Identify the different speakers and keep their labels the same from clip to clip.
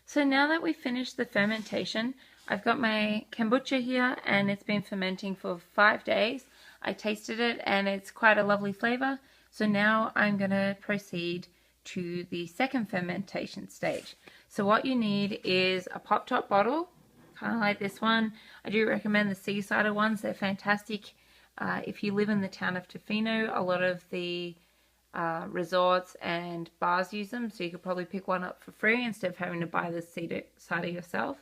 Speaker 1: So now that we've finished the fermentation, I've got my kombucha here and it's been fermenting for 5 days. I tasted it and it's quite a lovely flavor. So now I'm going to proceed to the second fermentation stage. So what you need is a pop top bottle, kind of like this one. I do recommend the seaside ones, they're fantastic. If you live in the town of Tofino, a lot of the resorts and bars use them, so you could probably pick one up for free instead of having to buy the cider yourself.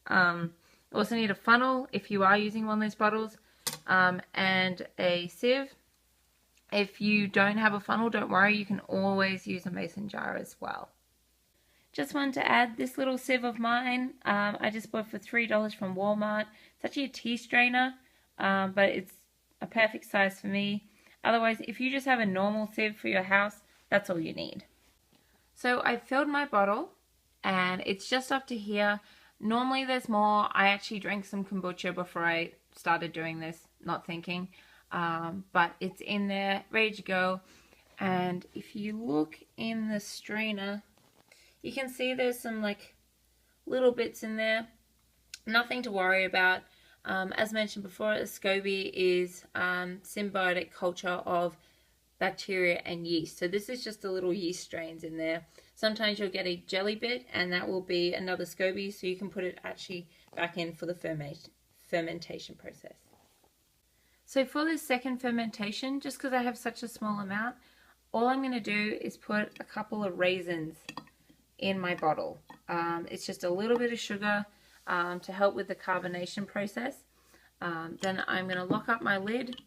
Speaker 1: Also need a funnel if you are using one of those bottles, and a sieve. If you don't have a funnel, don't worry, you can always use a mason jar as well. Just wanted to add this little sieve of mine. I just bought for $3 from Walmart. It's actually a tea strainer, but it's a perfect size for me. Otherwise, if you just have a normal sieve for your house, that's all you need. So I filled my bottle and it's just up to here. Normally there's more. I actually drank some kombucha before I started doing this, not thinking. But it's in there, ready to go. And if you look in the strainer, you can see there's some like little bits in there. Nothing to worry about. As mentioned before, a SCOBY is symbiotic culture of bacteria and yeast. So this is just the little yeast strains in there. Sometimes you'll get a jelly bit and that will be another SCOBY, so you can put it actually back in for the fermentation process. So for this second fermentation, just because I have such a small amount, all I'm going to do is put a couple of raisins in my bottle. It's just a little bit of sugar to help with the carbonation process. Then I'm going to lock up my lid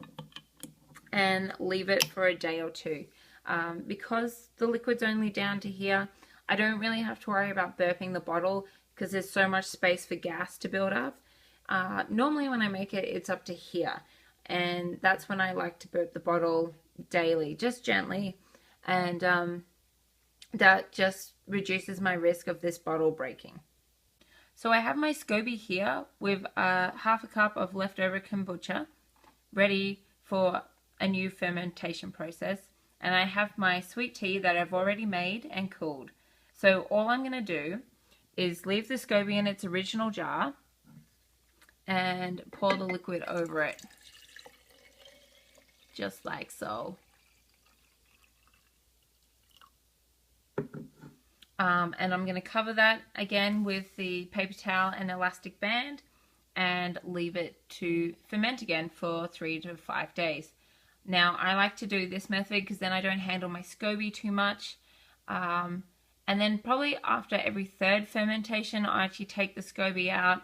Speaker 1: and leave it for a day or two. Because the liquid's only down to here, I don't really have to worry about burping the bottle because there's so much space for gas to build up. Normally when I make it, it's up to here. And that's when I like to burp the bottle daily, just gently. And that just reduces my risk of this bottle breaking. So I have my SCOBY here with half a cup of leftover kombucha ready for a new fermentation process. And I have my sweet tea that I've already made and cooled. So all I'm going to do is leave the SCOBY in its original jar and pour the liquid over it. Just like so. And I'm going to cover that again with the paper towel and elastic band and leave it to ferment again for 3 to 5 days. Now I like to do this method because then I don't handle my SCOBY too much. And then probably after every third fermentation I actually take the SCOBY out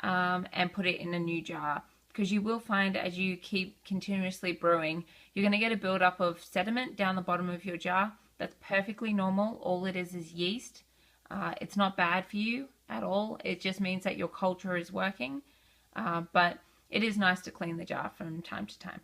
Speaker 1: and put it in a new jar. Because you will find as you keep continuously brewing, you're going to get a buildup of sediment down the bottom of your jar. That's perfectly normal. All it is yeast. It's not bad for you at all. It just means that your culture is working. But it is nice to clean the jar from time to time.